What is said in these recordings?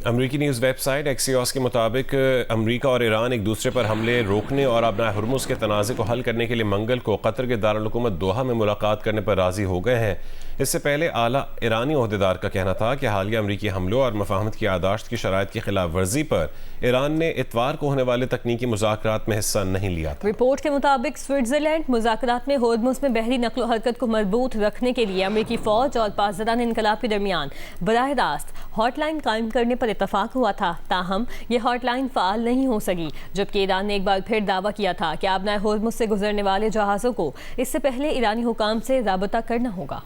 امریکی news web site ایکسیوس کے مطابق امریکہ اور ایران ایک دوسرے پر حملے روکنے اور آبنائے ہرمز کے تنازع کو حل کرنے کے لیے منگل کو قطر کے دارالحکومت دوحہ میں ملاقات کرنے پر راضی ہو گئے ہیں۔ اس سے پہلے اعلیٰ ایرانی عہدیدار کا کہنا تھا کہ حالیہ امریکی حملوں اور مفاہمت کی یادداشت کی شرائط کی خلاف ورزی پر ایران نے اتوار کو ہونے والے تکنیکی مذاکرات میں حصہ نہیں لیا تھا۔ رپورٹ کے مطابق سوئٹزرلینڈ مذاکرات میں ہورمز میں بحری نقل و حرکت کو مربوط رکھنے کے لیے امریکی فوج اور پاسداران انقلاب کے درمیان براہ راست ہاٹ لائن قائم کرنے پر اتفاق ہوا تھا، تاہم یہ ہاٹ لائن فعال نہیں ہو سکی، جبکہ ایران نے ایک بار پھر دعویٰ کیا تھا کہ آبنائے ہورمز سے گزرنے والے جہازوں کو اس سے پہلے ایرانی حکام سے رابطہ کرنا ہوگا۔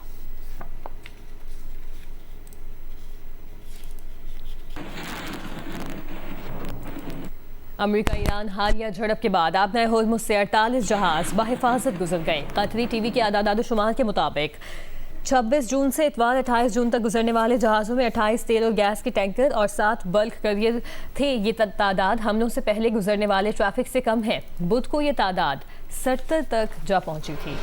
امریکہ ایران حالیہ جھڑپ کے بعد آبنائے ہورمز سے 48 جہاز بحفاظت گزر گئے۔ قطری ٹی وی کے اعداد و شمار کے مطابق 26 جون سے اتوار 28 جون تک گزرنے والے جہازوں میں 28 تیل اور گیس کے ٹینکر اور 7 بلک کیریئر تھے۔ یہ تعداد حملوں سے پہلے گزرنے والے ٹریفک سے کم ہے۔ بدھ کو یہ تعداد 70 تک جا پہنچی تھی۔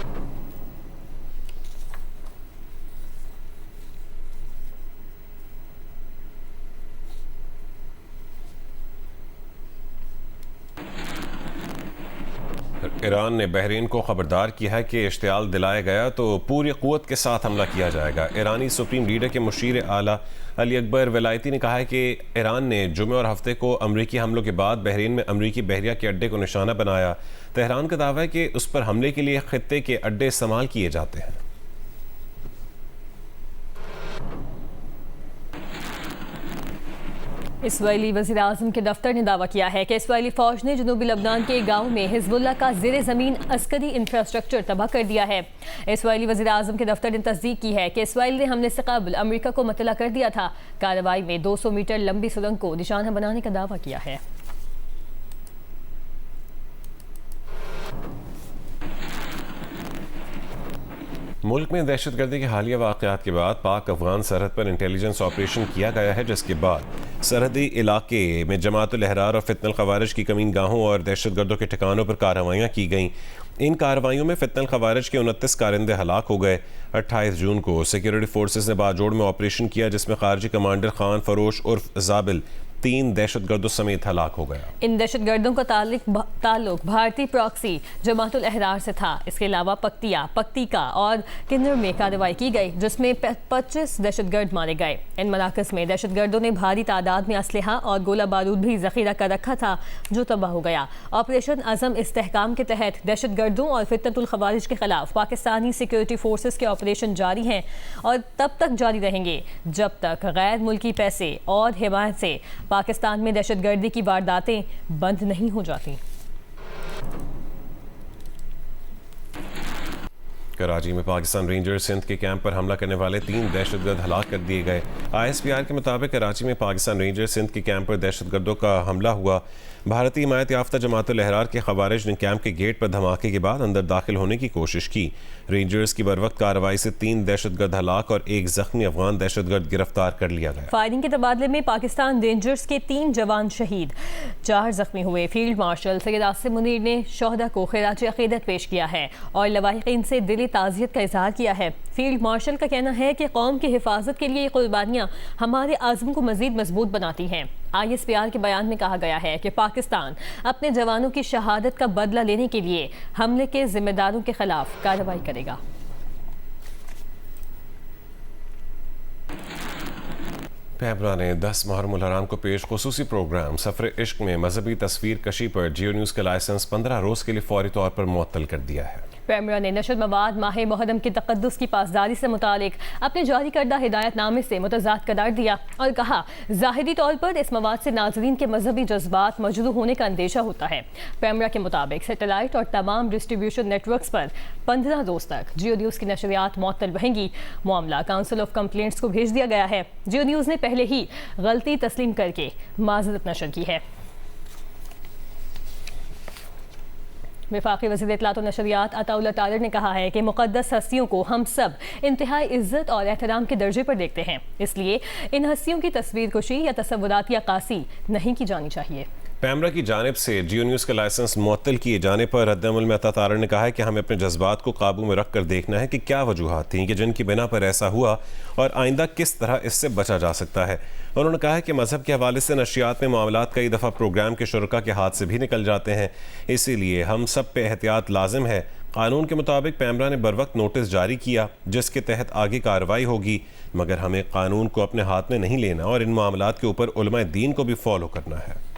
ایران نے بحرین کو خبردار کیا ہے کہ اشتعال دلایا گیا تو پوری قوت کے ساتھ حملہ کیا جائے گا۔ ایرانی سپریم لیڈر کے مشیر اعلیٰ علی اکبر ولایتی نے کہا ہے کہ ایران نے جمعہ اور ہفتے کو امریکی حملوں کے بعد بحرین میں امریکی بحریہ کے اڈے کو نشانہ بنایا۔ تہران کا دعویٰ ہے کہ اس پر حملے کے لیے خطے کے اڈے استعمال کیے جاتے ہیں۔ اسرائیلی وزیراعظم کے دفتر نے دعویٰ کیا ہے کہ اسرائیلی فوج نے جنوبی لبنان کے گاؤں میں حزب اللہ کا زیر زمین عسکری انفراسٹرکچر تباہ کر دیا ہے۔ اسرائیلی وزیراعظم کے دفتر نے تصدیق کی ہے کہ اسرائیل نے حملے سے قبل امریکہ کو مطلع کر دیا تھا۔ کارروائی میں 200 میٹر لمبی سرنگ کو نشانہ بنانے کا دعویٰ کیا ہے۔ ملک میں دہشت گردی کے حالیہ واقعات کے بعد پاک افغان سرحد پر انٹیلیجنس آپریشن کیا گیا ہے، جس کے بعد سرحدی علاقے میں جماعت الاحرار اور فتنہ الخوارج کی کمین گاہوں اور دہشت گردوں کے ٹھکانوں پر کارروائیاں کی گئیں۔ ان کارروائیوں میں فتنہ الخوارج کے 29 کارندے ہلاک ہو گئے۔ 28 جون کو سیکیورٹی فورسز نے باجوڑ میں آپریشن کیا، جس میں خارجی کمانڈر خان فروش عرف زابل 3 دہشت گردوں سمیت ہلاک ہو گیا۔ ان دہشت گردوں کا تعلق بھارتی پراکسی جماعت الاحرار سے تھا۔ اس کے علاوہ پکتیکا اور کنر میں کارروائی کی گئی، جس میں 25 دہشت گرد مارے گئے۔ ان مراکز میں دہشت گردوں نے بھاری تعداد میں اسلحہ اور گولہ بارود بھی ذخیرہ کر رکھا تھا، جو تباہ ہو گیا۔ آپریشن عزم استحکام کے تحت دہشت گردوں اور فتنۃ الخوارج کے خلاف پاکستانی سیکیورٹی فورسز کے آپریشن جاری ہیں اور تب تک جاری رہیں گے جب تک غیر ملکی پیسے اور حمایت سے پاکستان میں دہشت گردی کی وارداتیں بند نہیں ہو جاتی۔ کراچی میں پاکستان رینجرز سندھ کے کیمپ پر حملہ کرنے والے 3 دہشت گرد ہلاک کر دیے گئے۔ ISPR کے مطابق کراچی میں پاکستان رینجرز سندھ کے کیمپ پر دہشت گردوں کا حملہ ہوا۔ بھارتی حمایت یافتہ جماعت الاحرار کے خوارج نے کیمپ کے گیٹ پر دھماکے کے بعد اندر داخل ہونے کی کوشش کی۔ رینجرز کی بروقت کارروائی سے 3 دہشت گرد ہلاک اور 1 زخمی افغان دہشت گرد گرفتار کر لیا گیا۔ فائرنگ کے تبادلے میں پاکستان رینجرز کے 3 جوان شہید، 4 زخمی ہوئے۔ فیلڈ مارشل سید عاصم منیر نے شہداء کو خراج عقیدت پیش کیا ہے اور لواحقین سے دلی تعزیت کا اظہار کیا ہے۔ فیلڈ مارشل کا کہنا ہے کہ قوم کی حفاظت کے لیے یہ قربانیاں ہمارے عزم کو مزید مضبوط بناتی ہیں۔ ISPR کے بیان میں کہا گیا ہے کہ پاکستان اپنے جوانوں کی شہادت کا بدلہ لینے کے لیے حملے کے ذمہ داروں کے خلاف کارروائی کرے گا۔ پیمرا نے 10 محرم الحرام کو پیش خصوصی پروگرام سفر عشق میں مذہبی تصویر کشی پر جیو نیوز کا لائسنس 15 روز کے لیے فوری طور پر معطل کر دیا ہے۔ پیمرا نے نشر مواد ماہ محرم کی تقدس کی پاسداری سے متعلق اپنے جاری کردہ ہدایت نامے سے متضاد قرار دیا اور کہا ظاہری طور پر اس مواد سے ناظرین کے مذہبی جذبات مجروح ہونے کا اندیشہ ہوتا ہے۔ پیمرا کے مطابق سیٹلائٹ اور تمام ڈسٹریبیوشن نیٹ ورکس پر 15 روز تک جیو نیوز کی نشریات معطل رہیں گی۔ معاملہ کاؤنسل آف کمپلینٹس کو بھیج دیا گیا ہے۔ جیو نیوز نے پہلے ہی غلطی تسلیم کر کے معذرت نشر کی ہے۔ وفاقی وزیر اطلاعات و نشریات عطا اللہ طاہر نے کہا ہے کہ مقدس ہستیوں کو ہم سب انتہائی عزت اور احترام کے درجے پر دیکھتے ہیں، اس لیے ان ہستیوں کی تصویر کشی یا تصوراتی عکاسی نہیں کی جانی چاہیے۔ پیمرا کی جانب سے جیو نیوز کا لائسنس معطل کیے جانے پر رد عمل میں عطا تارڑ نے کہا ہے کہ ہمیں اپنے جذبات کو قابو میں رکھ کر دیکھنا ہے کہ کیا وجوہات تھیں کہ جن کی بنا پر ایسا ہوا اور آئندہ کس طرح اس سے بچا جا سکتا ہے. انہوں نے کہا ہے کہ مذہب کے حوالے سے نشریات میں معاملات کئی دفعہ پروگرام کے شرکاء کے ہاتھ سے بھی نکل جاتے ہیں، اسی لیے ہم سب پہ احتیاط لازم ہے. قانون کے مطابق پیمرا نے بروقت نوٹس جاری کیا جس کے تحت آگے کارروائی ہوگی، مگر ہمیں قانون کو اپنے ہاتھ میں نہیں لینا اور ان معاملات کے اوپر علماء دین کو بھی فالو کرنا ہے.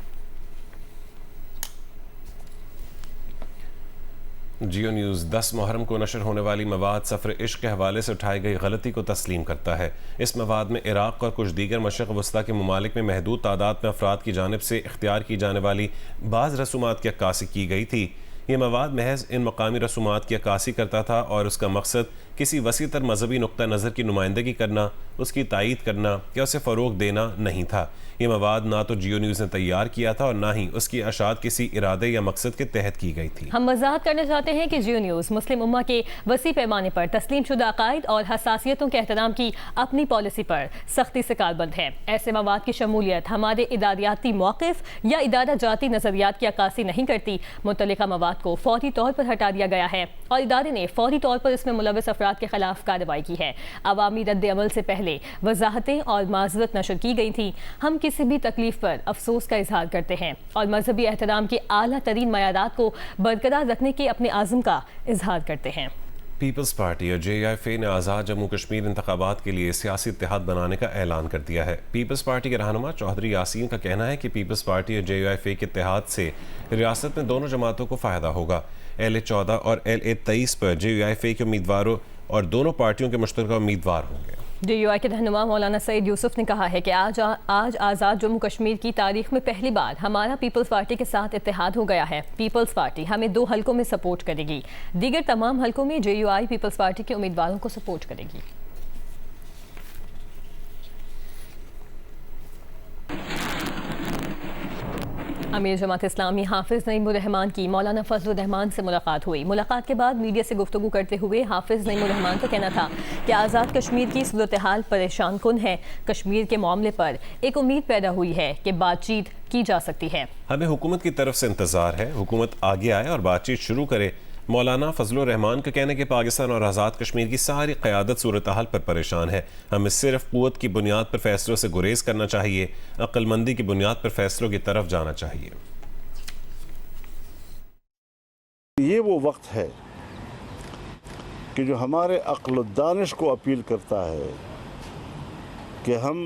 جیو نیوز 10 محرم کو نشر ہونے والی مواد سفر عشق کے حوالے سے اٹھائی گئی غلطی کو تسلیم کرتا ہے. اس مواد میں عراق اور کچھ دیگر مشرق وسطیٰ کے ممالک میں محدود تعداد میں افراد کی جانب سے اختیار کی جانے والی بعض رسومات کی عکاسی کی گئی تھی. یہ مواد محض ان مقامی رسومات کی عکاسی کرتا تھا اور اس کا مقصد کسی وسیع تر مذہبی نقطہ نظر کی نمائندگی کرنا، اس کی تائید کرنا یا اسے فروغ دینا نہیں تھا. یہ مواد نہ تو جیو نیوز نے تیار کیا تھا اور نہ ہی اس کی اشاعت کسی ارادے یا مقصد کے تحت کی گئی تھی. ہم وضاحت کرنا چاہتے ہیں کہ جیو نیوز مسلم امہ کے وسیع پیمانے پر تسلیم شدہ عقائد اور حساسیتوں کے احترام کی اپنی پالیسی پر سختی سے کاربند ہے. ایسے مواد کی شمولیت ہمارے اداریاتی موقف یا ادارہ جاتی نظریات کی عکاسی نہیں کرتی. متعلقہ مواد کو فوری طور پر ہٹا دیا گیا ہے اور ادارے نے فوری طور پر اس میں ملوث افراد کے خلاف کارروائی کی ہے. عوامی رد عمل سے پہلے وضاحتیں اور معذرت نشر کی گئی تھیں. ہم کسی بھی تکلیف پر افسوس کا اظہار کرتے ہیں اور مذہبی احترام کے اعلیٰ ترین معیارات کو برقرار رکھنے کے اپنے عزم کا اظہار کرتے ہیں. پیپلز پارٹی اور JUIF نے آزاد جموں کشمیر انتخابات کے لیے سیاسی اتحاد بنانے کا اعلان کر دیا ہے. پیپلز پارٹی کے رہنما چودھری یاسین کا کہنا ہے کہ پیپلز پارٹی اور JUIF کے اتحاد سے ریاست میں دونوں جماعتوں کو فائدہ ہوگا. LA-14 اور LA-23 پر JUIF کے امیدواروں اور دونوں پارٹیوں کے مشترکہ امیدوار ہوں گے. DUI کے رہنما مولانا سعید یوسف نے کہا ہے کہ آج آزاد جموں کشمیر کی تاریخ میں پہلی بار ہمارا پیپلز پارٹی کے ساتھ اتحاد ہو گیا ہے. پیپلز پارٹی ہمیں 2 حلقوں میں سپورٹ کرے گی. دیگر تمام حلقوں میں JUI پیپلز پارٹی کے امیدواروں کو سپورٹ کرے گی. امیر جماعت اسلامی حافظ نعیم الرحمان کی مولانا فضل الرحمان سے ملاقات ہوئی. ملاقات کے بعد میڈیا سے گفتگو کرتے ہوئے حافظ نعیم الرحمان کا کہنا تھا کہ آزاد کشمیر کی صورتحال پریشان کن ہے. کشمیر کے معاملے پر ایک امید پیدا ہوئی ہے کہ بات چیت کی جا سکتی ہے. ہمیں حکومت کی طرف سے انتظار ہے، حکومت آگے آئے اور بات چیت شروع کرے. مولانا فضل الرحمان کا کہنا ہے کہ پاکستان اور آزاد کشمیر کی ساری قیادت صورتحال پر پریشان ہے. ہمیں صرف قوت کی بنیاد پر فیصلوں سے گریز کرنا چاہیے، عقل مندی کی بنیاد پر فیصلوں کی طرف جانا چاہیے. یہ وہ وقت ہے کہ جو ہمارے عقل و دانش کو اپیل کرتا ہے کہ ہم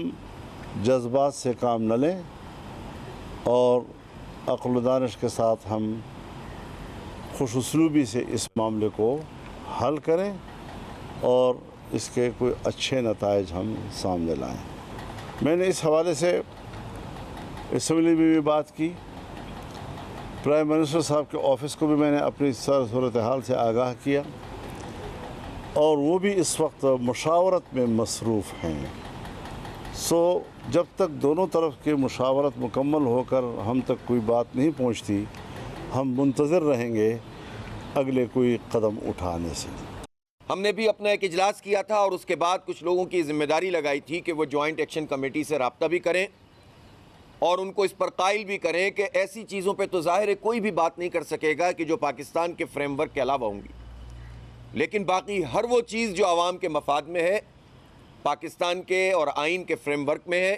جذبات سے کام نہ لیں اور عقل و دانش کے ساتھ ہم خوش اسلوبی سے اس معاملے کو حل کریں اور اس کے کوئی اچھے نتائج ہم سامنے لائیں. میں نے اس حوالے سے اسمبلی میں بھی بات کی. پرائم منسٹر صاحب کے آفس کو بھی میں نے اپنی صورتحال سے آگاہ کیا اور وہ بھی اس وقت مشاورت میں مصروف ہیں. جب تک دونوں طرف کے مشاورت مکمل ہو کر ہم تک کوئی بات نہیں پہنچتی، ہم منتظر رہیں گے اگلے کوئی قدم اٹھانے سے. ہم نے بھی اپنا ایک اجلاس کیا تھا اور اس کے بعد کچھ لوگوں کی ذمہ داری لگائی تھی کہ وہ جوائنٹ ایکشن کمیٹی سے رابطہ بھی کریں اور ان کو اس پر قائل بھی کریں کہ ایسی چیزوں پہ تو ظاہر ہے کوئی بھی بات نہیں کر سکے گا کہ جو پاکستان کے فریم ورک کے علاوہ ہوں گی، لیکن باقی ہر وہ چیز جو عوام کے مفاد میں ہے، پاکستان کے اور آئین کے فریم ورک میں ہے،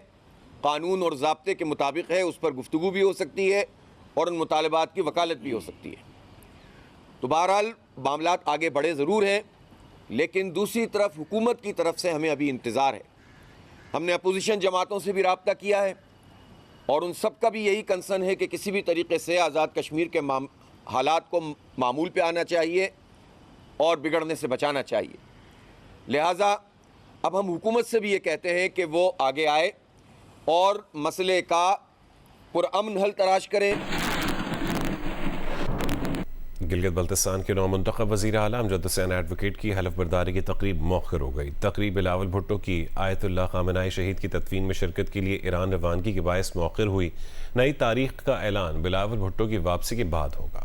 قانون اور ضابطے کے مطابق ہے، اس پر گفتگو بھی ہو سکتی ہے اور ان مطالبات کی وکالت بھی ہو سکتی ہے. تو بہرحال معاملات آگے بڑھے ضرور ہیں، لیکن دوسری طرف حکومت کی طرف سے ہمیں ابھی انتظار ہے. ہم نے اپوزیشن جماعتوں سے بھی رابطہ کیا ہے اور ان سب کا بھی یہی کنسرن ہے کہ کسی بھی طریقے سے آزاد کشمیر کے حالات کو معمول پہ آنا چاہیے اور بگڑنے سے بچانا چاہیے. لہٰذا اب ہم حکومت سے بھی یہ کہتے ہیں کہ وہ آگے آئے اور مسئلے کا پرامن حل تلاش کریں. گلگت بلتستان کے نومنتخب وزیر اعلیٰ امجد حسین ایڈوکیٹ کی حلف برداری کی تقریب مؤخر ہو گئی. تقریب بلاول بھٹو کی آیت اللہ خامنہئی شہید کی تدفین میں شرکت کے لیے ایران روانگی کے باعث مؤخر ہوئی. نئی تاریخ کا اعلان بلاول بھٹو کی واپسی کے بعد ہوگا.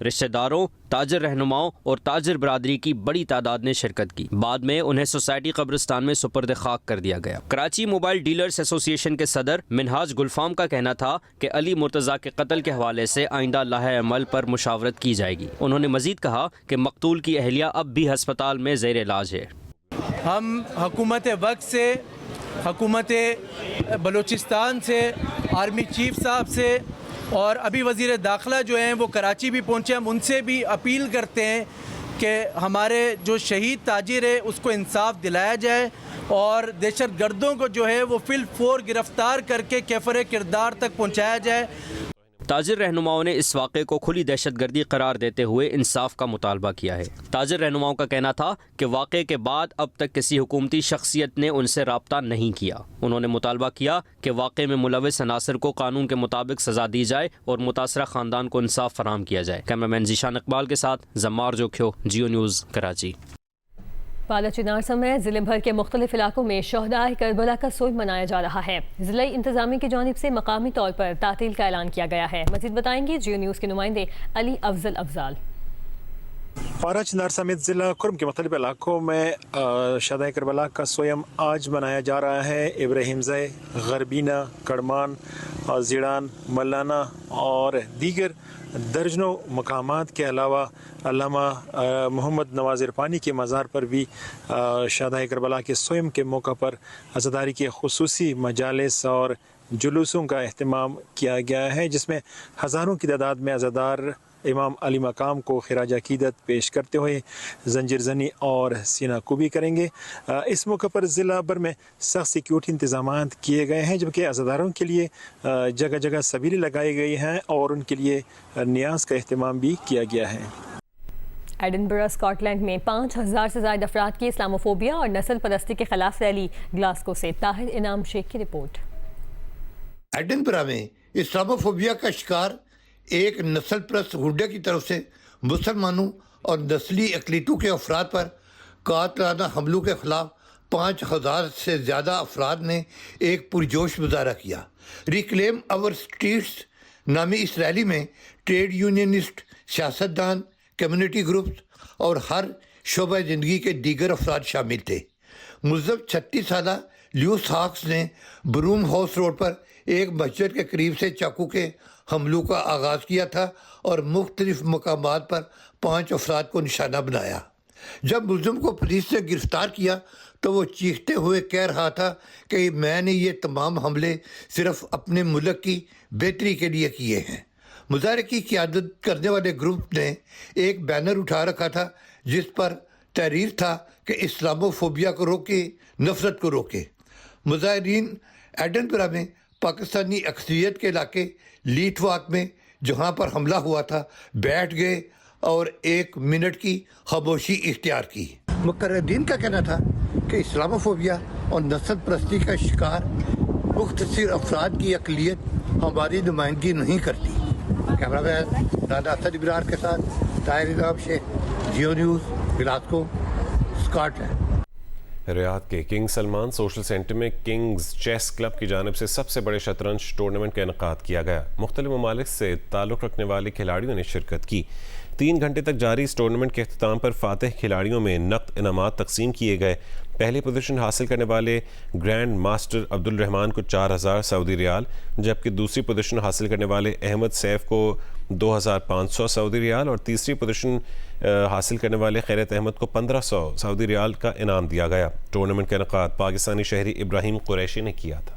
رشتہ داروں، تاجر رہنماؤں اور تاجر برادری کی بڑی تعداد نے شرکت کی۔ بعد میں انہیں سوسائٹی قبرستان میں سپرد خاک کر دیا گیا۔ کراچی موبائل ڈیلرز ایسوسی ایشن کے صدر منہاج گلفام کا کہنا تھا کہ علی مرتضیٰ کے قتل کے حوالے سے آئندہ لائحہ عمل پر مشاورت کی جائے گی۔ انہوں نے مزید کہا کہ مقتول کی اہلیہ اب بھی ہسپتال میں زیر علاج ہے۔ ہم حکومت وقت سے، حکومت بلوچستان سے، آرمی چیف صاحب سے اور ابھی وزیر داخلہ جو ہیں وہ کراچی بھی پہنچے، ہم ان سے بھی اپیل کرتے ہیں کہ ہمارے جو شہید تاجر ہے اس کو انصاف دلایا جائے اور دہشت گردوں کو جو ہے وہ فی الفور گرفتار کر کے کیفر کردار تک پہنچایا جائے۔ تاجر رہنماؤں نے اس واقعے کو کھلی دہشت گردی قرار دیتے ہوئے انصاف کا مطالبہ کیا ہے۔ تاجر رہنماؤں کا کہنا تھا کہ واقعے کے بعد اب تک کسی حکومتی شخصیت نے ان سے رابطہ نہیں کیا۔ انہوں نے مطالبہ کیا کہ واقعے میں ملوث عناصر کو قانون کے مطابق سزا دی جائے اور متاثرہ خاندان کو انصاف فراہم کیا جائے۔ کیمرامین ذیشان اقبال کے ساتھ زمار جوکھیو، جیو نیوز، کراچی۔ بالا چنار سمیت ضلع بھر کے مختلف علاقوں میں شہدائے کربلا کا سوگ منایا جا رہا ہے۔ ضلعی انتظامیہ کی جانب سے مقامی طور پر تعطیل کا اعلان کیا گیا ہے۔ مزید بتائیں گے جیو نیوز کے نمائندے علی افضل افضال۔ بالا چنار سمیت ضلع کرم کے مختلف علاقوں میں شہدائے کربلا کا سویم آج منایا جا رہا ہے۔ ابراہیم زئی، غربینہ، کڑمان، زیڑان، ملانہ اور دیگر درجنوں مقامات کے علاوہ علامہ محمد نواز عرفانی کے مزار پر بھی شہدائے کربلا کے سویم کے موقع پر عزاداری کے خصوصی مجالس اور جلوسوں کا اہتمام کیا گیا ہے، جس میں ہزاروں کی تعداد میں عزادار امام علی مقام کو خراج عقیدت پیش کرتے ہوئے زنجیر زنی اور سینہ کوبی کریں گے۔ اس موقع پر ضلع بھر میں سخت سیکیورٹی انتظامات کیے گئے ہیں، جبکہ عزاداروں کے لیے جگہ جگہ سبیلیں لگائی گئی ہیں اور ان کے لیے نیاز کا اہتمام بھی کیا گیا ہے۔ ایڈنبرا اسکاٹ لینڈ میں 5000 سے زائد افراد کی اسلاموفوبیا اور نسل پرستی کے خلاف ریلی۔ گلاسکو سے طاہر انعام شیخ کی رپورٹ۔ ایڈنبرا میں اسلاموفوبیا کا شکار ایک نسل پرست گنڈے کی طرف سے مسلمانوں اور نسلی اقلیتوں کے افراد پر قاتلانہ حملوں کے خلاف 5000 سے زیادہ افراد نے ایک پرجوش مظاہرہ کیا۔ ریکلیم آور اسٹریٹس نامی اس ریلی میں ٹریڈ یونینسٹ، سیاستدان، کمیونٹی گروپس اور ہر شعبہ زندگی کے دیگر افراد شامل تھے۔ ملزم 36 سالہ لیوس ہاکس نے بروم ہاؤس روڈ پر ایک مسجد کے قریب سے چاقو کے حملوں کا آغاز کیا تھا اور مختلف مقامات پر 5 افراد کو نشانہ بنایا۔ جب ملزم کو پولیس نے گرفتار کیا تو وہ چیختے ہوئے کہہ رہا تھا کہ میں نے یہ تمام حملے صرف اپنے ملک کی بہتری کے لیے کیے ہیں۔ مظاہرے کی قیادت کرنے والے گروپ نے ایک بینر اٹھا رکھا تھا جس پر تحریر تھا کہ اسلاموفوبیا کو روکے، نفرت کو روکے۔ مظاہرین ایڈنبرا میں پاکستانی اکثریت کے علاقے لیٹ واک میں جہاں پر حملہ ہوا تھا بیٹھ گئے اور 1 منٹ کی خاموشی اختیار کی۔ مقررین کا کہنا تھا کہ اسلاموفوبیا اور نسل پرستی کا شکار مختصر افراد کی اقلیت ہماری نمائندگی نہیں کرتی۔ کیمرہ مین رانا اسد ابرار کے ساتھ Tahir Inam Sheikh, Geo News, Glasgow, Scotland. Riyadh کے کنگ سلمان سوشل سینٹر میں کنگز چیس کلب کی جانب سے سب سے بڑے شطرنج ٹورنامنٹ کا انعقاد کیا گیا۔ مختلف ممالک سے تعلق رکھنے والے کھلاڑیوں نے شرکت کی۔ 3 گھنٹے تک جاری اس ٹورنامنٹ کے اختتام پر فاتح کھلاڑیوں میں نقد انعامات تقسیم کیے گئے۔ پہلی پوزیشن حاصل کرنے والے گرینڈ ماسٹر عبد الرحمان کو 4000 سعودی ریال، جبکہ دوسری پوزیشن حاصل کرنے والے احمد سیف کو 2500 سعودی ریال اور تیسری پوزیشن حاصل کرنے والے خیرت احمد کو 1500 سعودی ریال کا انعام دیا گیا۔ ٹورنامنٹ کا انعقاد پاکستانی شہری ابراہیم قریشی نے کیا تھا۔